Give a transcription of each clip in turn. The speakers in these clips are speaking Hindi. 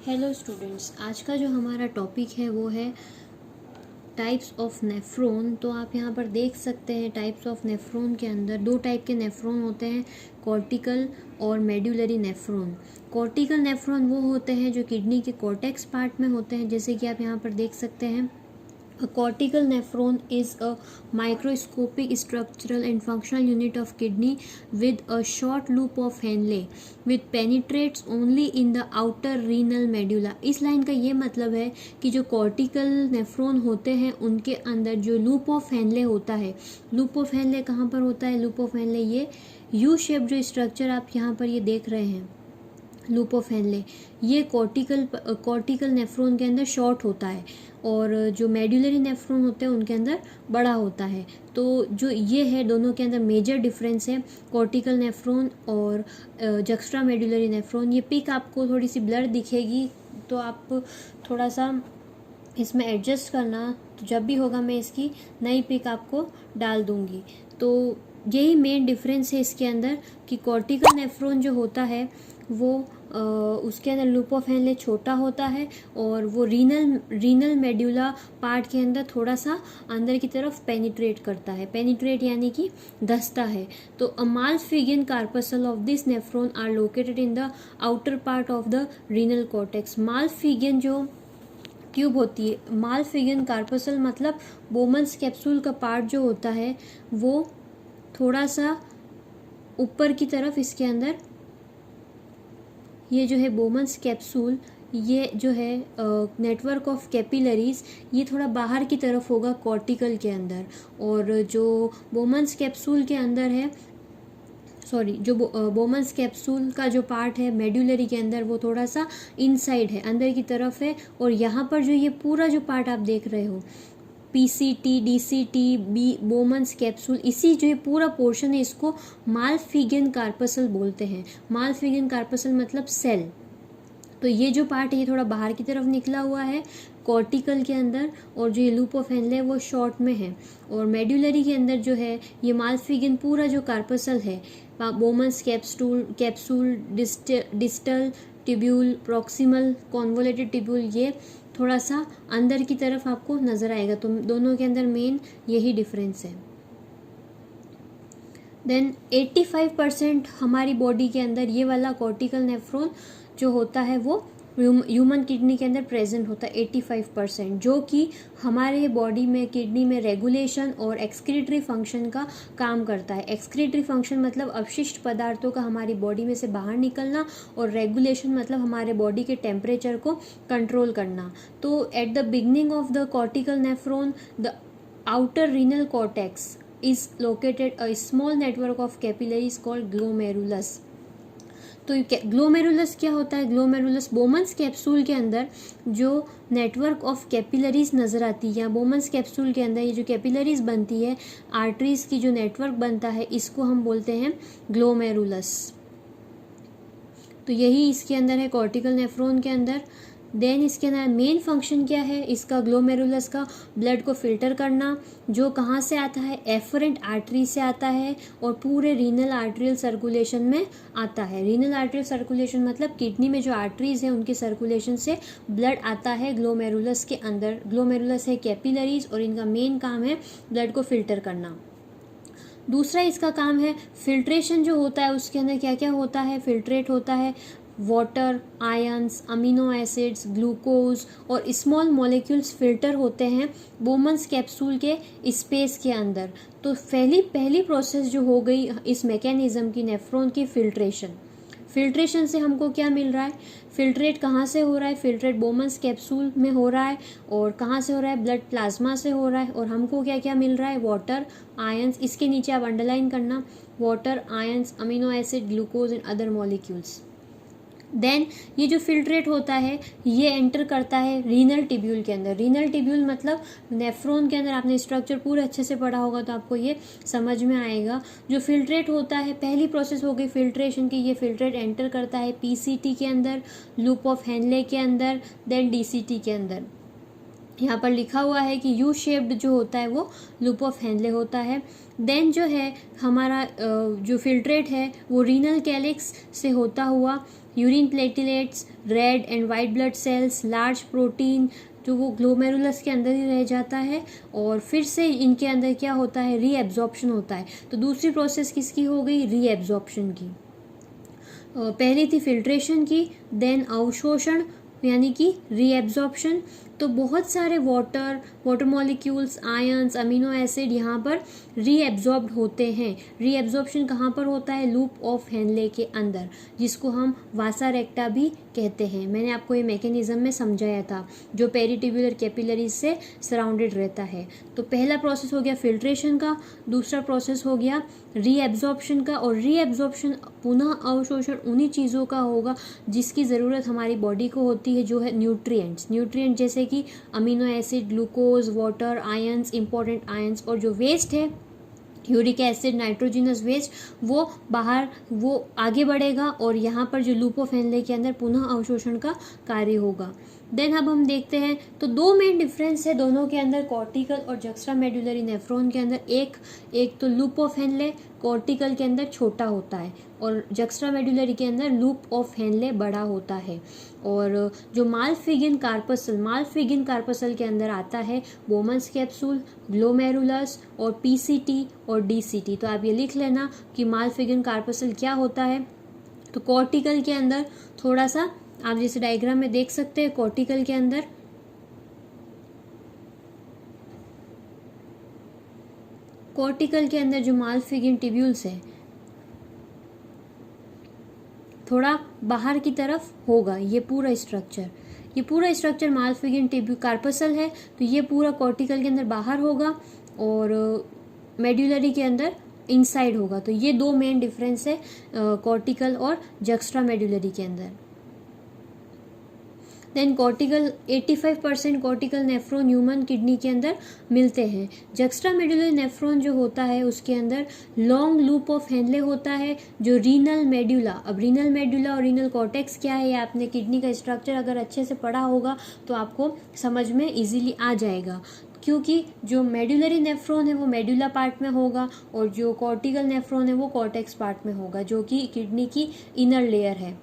हेलो स्टूडेंट्स, आज का जो हमारा टॉपिक है वो है टाइप्स ऑफ नेफ्रॉन। तो आप यहाँ पर देख सकते हैं टाइप्स ऑफ नेफ्रॉन के अंदर दो टाइप के नेफ्रॉन होते हैं, कॉर्टिकल और मेड्यूलरी नेफ्रॉन। कॉर्टिकल नेफ्रॉन वो होते हैं जो किडनी के कॉर्टेक्स पार्ट में होते हैं, जैसे कि आप यहाँ पर देख सकते हैं। A cortical nephron is a microscopic structural and functional unit of kidney with a short loop of Henle which penetrates only in the outer renal medulla। इस लाइन का ये मतलब है कि जो कॉर्टिकल नेफ्रॉन होते हैं उनके अंदर जो लूप ऑफ हेनले होता है, लूप ऑफ हेनले कहाँ पर होता है? लूप ऑफ हेनले ये यू शेप जो स्ट्रक्चर आप यहाँ पर ये देख रहे हैं, लूप ऑफ हेनले, ये कॉर्टिकल नेफ्रॉन के अंदर शॉर्ट होता है और जो मेड्यूलरी नेफ्रॉन होते हैं उनके अंदर बड़ा होता है। तो जो ये है दोनों के अंदर मेजर डिफरेंस है, कॉर्टिकल नेफ्रॉन और जक्स्ट्रा मेड्यूलरी नेफ्रॉन। ये पिक आपको थोड़ी सी ब्लर दिखेगी तो आप थोड़ा सा इसमें एडजस्ट करना, तो जब भी होगा मैं इसकी नई पिक आपको डाल दूँगी। तो यही मेन डिफरेंस है इसके अंदर कि कॉर्टिकल नेफ्रॉन जो होता है वो उसके अंदर लूप ऑफ हेनले छोटा होता है और वो रीनल मेड्यूला पार्ट के अंदर थोड़ा सा अंदर की तरफ पेनिट्रेट करता है। पेनिट्रेट यानी कि धंसता है। तो a Malpighian corpuscle of this nephron are located in the outer part of the renal cortex. Malpighian जो ट्यूब होती है, मालफिगियन कार्पसल मतलब बोमन्स कैप्सूल का पार्ट जो होता है वो थोड़ा सा ऊपर की तरफ इसके अंदर, ये जो है बोमन्स कैप्सूल, ये जो है नेटवर्क ऑफ कैपिलरीज, ये थोड़ा बाहर की तरफ होगा कॉर्टिकल के अंदर। और जो बोमन्स कैप्सूल के अंदर है, जो बोमन्स कैप्सूल का जो पार्ट है मेड्यूलरी के अंदर वो थोड़ा सा इनसाइड है, अंदर की तरफ है। और यहाँ पर जो ये पूरा जो पार्ट आप देख रहे हो, पीसीटी, डीसीटी, बोमन्स कैप्सूल, इसी जो ये पूरा पोर्शन है इसको मालफिगियन कार्पसल बोलते हैं। मालफिगियन कार्पसल मतलब सेल। तो ये जो पार्ट है ये थोड़ा बाहर की तरफ निकला हुआ है कॉर्टिकल के अंदर, और जो ये लूप ऑफ हेनले वो शॉर्ट में है। और मेड्यूलरी के अंदर जो है ये मालफिगियन पूरा जो कार्पसल है, Bowman's capsule, distal tubule, proximal convoluted tubule, ये थोड़ा सा अंदर की तरफ आपको नजर आएगा। तो दोनों के अंदर मेन यही डिफरेंस है। देन 85% हमारी बॉडी के अंदर ये वाला कॉर्टिकल नेफ्रॉन जो होता है वो ह्यूमन किडनी के अंदर प्रेजेंट होता है 85%, जो कि हमारे बॉडी में किडनी में रेगुलेशन और एक्सक्रीटरी फंक्शन का काम करता है। एक्सक्रीटरी फंक्शन मतलब अपशिष्ट पदार्थों का हमारी बॉडी में से बाहर निकलना, और रेगुलेशन मतलब हमारे बॉडी के टेम्परेचर को कंट्रोल करना। तो at the beginning of the cortical nephron the outer renal cortex is located a small network of capillaries called glomerulus. तो ग्लोमेरुलस क्या होता है? ग्लोमेरुलस बोमन्स कैप्सूल के अंदर जो नेटवर्क ऑफ कैपिलरीज नज़र आती है, या बोमन्स कैप्सूल के अंदर ये जो कैपिलरीज बनती है, आर्टरीज की जो नेटवर्क बनता है, इसको हम बोलते हैं ग्लोमेरुलस। तो यही इसके अंदर है कॉर्टिकल नेफ्रॉन के अंदर। देन इसके अंदर मेन फंक्शन क्या है इसका? ग्लोमेरुलस का ब्लड को फिल्टर करना, जो कहाँ से आता है? एफरेंट आर्टरी से आता है और पूरे रीनल आर्टरियल सर्कुलेशन में आता है। रीनल आर्टरियल सर्कुलेशन मतलब किडनी में जो आर्टरीज है उनके सर्कुलेशन से ब्लड आता है ग्लोमेरुलस के अंदर। ग्लोमेरुलस है कैपिलरीज और इनका मेन काम है ब्लड को फिल्टर करना। दूसरा इसका काम है फिल्ट्रेशन जो होता है, उसके अंदर क्या क्या होता है? फिल्ट्रेट होता है water, ions, amino acids, glucose और स्मॉल मॉलिक्यूल्स फिल्टर होते हैं बोमन्स कैप्सूल के स्पेस के अंदर। तो पहली प्रोसेस जो हो गई इस मैकेनिज्म की, नेफ्रॉन की फिल्ट्रेशन। फिल्ट्रेशन से हमको क्या मिल रहा है? फिल्ट्रेट कहाँ से हो रहा है? फिल्ट्रेट बोमन्स कैप्सूल में हो रहा है। और कहाँ से हो रहा है? ब्लड प्लाज्मा से हो रहा है। और हमको क्या क्या मिल रहा है? वाटर, आयंस, इसके नीचे आप अंडरलाइन करना, water, ions, amino acid, glucose and other molecules. Then ये जो फिल्ट्रेट होता है ये एंटर करता है रीनल टिब्यूल के अंदर। रीनल टिब्यूल मतलब नेफ्रॉन के अंदर, आपने स्ट्रक्चर पूरे अच्छे से पढ़ा होगा तो आपको ये समझ में आएगा। जो फिल्ट्रेट होता है, पहली प्रोसेस हो गई फिल्ट्रेशन की, ये फिल्ट्रेट एंटर करता है पीसीटी के अंदर, लूप ऑफ हेनले के अंदर, देन डीसीटी के अंदर। यहाँ पर लिखा हुआ है कि यू शेप्ड जो होता है वो लूप ऑफ हेनले होता है। देन जो है हमारा जो फिल्ट्रेट है वो रीनल कैलिक्स से होता हुआ urine platelets, red and white blood cells, large protein जो वो ग्लोमेरुलस के अंदर ही रह जाता है और फिर से इनके अंदर क्या होता है, रीएब्जॉर्प्शन होता है। तो दूसरी प्रोसेस किसकी हो गई, रीएब्जॉर्प्शन की। पहली थी फिल्ट्रेशन की, देन अवशोषण यानी कि रीएब्जॉर्प्शन। तो बहुत सारे water molecules, ions, amino acid यहाँ पर रीएब्जॉर्ब्ड होते हैं। रीएब्जॉर्प्शन कहाँ पर होता है, लूप ऑफ हेनले के अंदर, जिसको हम वासा रेक्टा भी कहते हैं। मैंने आपको ये मैकेनिज्म में समझाया था, जो पेरिट्यूबुलर कैपिलरीज से सराउंडेड रहता है। तो पहला प्रोसेस हो गया फिल्ट्रेशन का, दूसरा प्रोसेस हो गया रीएब्जॉर्प्शन का, और रीएब्जॉर्प्शन पुनः अवशोषण उन्हीं चीज़ों का होगा जिसकी ज़रूरत हमारी बॉडी को होती है, जो है न्यूट्रिएंट जैसे कि amino acid, glucose, water, ions, important ions, और जो वेस्ट है यूरिक एसिड, नाइट्रोजिनस वेस्ट, वो बाहर वो आगे बढ़ेगा और यहाँ पर जो लूप ऑफ हेनले के अंदर पुनः अवशोषण का कार्य होगा। देन अब हम देखते हैं तो दो मेन डिफरेंस है दोनों के अंदर, कॉर्टिकल और जक्स्ट्रामेडुलरी नेफ्रॉन के अंदर। एक तो लूप ऑफ हेनले कॉर्टिकल के अंदर छोटा होता है और जक्स्ट्रामेडुलरी के अंदर लूप ऑफ हेनले बड़ा होता है। और जो मालफिगिन कार्पसल के अंदर आता है बोमन्स कैप्सूल, ग्लोमेरुलस और पीसीटी और डीसीटी। तो आप ये लिख लेना कि मालफिगिन कार्पसल क्या होता है। तो कॉर्टिकल के अंदर थोड़ा सा आप जैसे डायग्राम में देख सकते हैं, कॉर्टिकल के अंदर जो मालफिगिन ट्यूब्यूल्स है थोड़ा बाहर की तरफ होगा। ये पूरा स्ट्रक्चर मालफिगिन ट्यूब्यूल कार्पसल है, तो ये पूरा कॉर्टिकल के अंदर बाहर होगा और मेड्यूलरी के अंदर इनसाइड होगा। तो ये दो मेन डिफरेंस है कॉर्टिकल और जक्स्ट्रामेडुलरी के अंदर। Then cortical 85% cortical nephron human kidney के अंदर मिलते हैं। जक्स्ट्रामेडुलरी नेफ्रॉन जो होता है उसके अंदर लॉन्ग लूप ऑफ हेनले होता है, जो रीनल मेड्यूला। अब रीनल मेड्यूला और रीनल कॉर्टेक्स क्या है, आपने किडनी का स्ट्रक्चर अगर अच्छे से पढ़ा होगा तो आपको समझ में इजीली आ जाएगा, क्योंकि जो मेड्यूलरी नेफ्रॉन है वो मेड्यूला पार्ट में होगा और जो कॉर्टिकल नेफ्रॉन है वो कॉर्टेक्स पार्ट में होगा, जो कि किडनी की इनर लेयर है।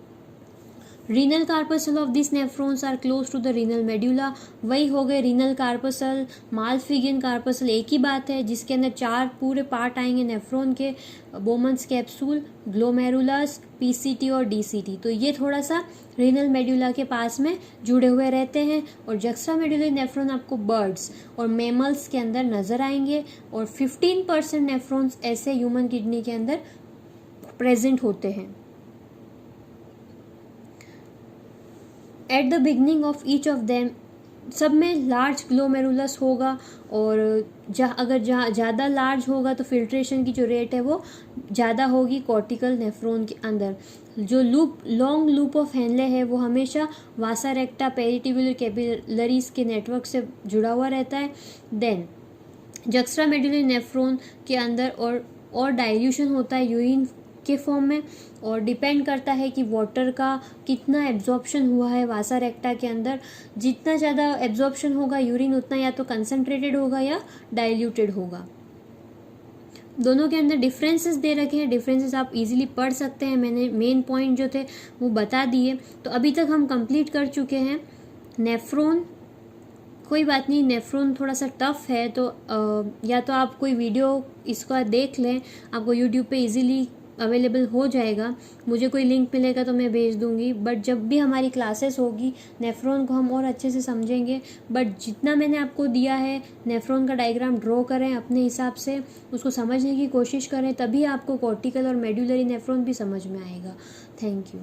Renal corpuscle of this nephrons are close to the renal medulla. वही हो गए रीनल कार्पसल, मालफिगिन कार्पसल, एक ही बात है, जिसके अंदर 4 पूरे पार्ट आएंगे नेफ्रॉन के, बोमन्स कैप्सूल, ग्लोमेरुलस, पीसीटी और डीसीटी। तो ये थोड़ा सा रीनल मेड्यूला के पास में जुड़े हुए रहते हैं। और जक्स्ट्रामेडुलरी नेफ्रॉन आपको बर्ड्स और मैमल्स के अंदर नजर आएंगे और 15% नेफ्रॉन्स ऐसे ह्यूमन किडनी के अंदर प्रेजेंट होते हैं। At the beginning of each of them, सब में लार्ज ग्लोमेरुलस होगा और अगर ज़्यादा लार्ज होगा तो फिल्ट्रेशन की जो रेट है वो ज़्यादा होगी कॉर्टिकल नेफ्रॉन के अंदर। जो लॉन्ग लूप ऑफ हेनले है वो हमेशा वासा रेक्टा पेरिट्यूबुलर कैपिलरीज के नेटवर्क से जुड़ा हुआ रहता है। देन जक्स्ट्रामेडुलरी नेफ्रॉन के अंदर और डाइल्यूशन होता है यूरिन के फॉर्म में, और डिपेंड करता है कि वाटर का कितना एब्जॉर्प्शन हुआ है वासा रेक्टा के अंदर। जितना ज़्यादा एब्जॉर्प्शन होगा यूरिन उतना या तो कंसनट्रेटेड होगा या डाइल्यूटेड होगा। दोनों के अंदर डिफरेंसेस दे रखे हैं, डिफरेंसेस आप इजीली पढ़ सकते हैं। मैंने मेन पॉइंट जो थे वो बता दिए। तो अभी तक हम कंप्लीट कर चुके हैं नेफ्रॉन। कोई बात नहीं, नेफ्रॉन थोड़ा सा टफ है तो या तो आप कोई वीडियो इसका देख लें, आपको यूट्यूब पे इजीली अवेलेबल हो जाएगा। मुझे कोई लिंक मिलेगा तो मैं भेज दूंगी। बट जब भी हमारी क्लासेस होगी नेफ्रॉन को हम और अच्छे से समझेंगे। बट जितना मैंने आपको दिया है, नेफ्रॉन का डायग्राम ड्रॉ करें अपने हिसाब से, उसको समझने की कोशिश करें, तभी आपको कॉर्टिकल और मेड्यूलरी नेफ्रॉन भी समझ में आएगा। Thank you.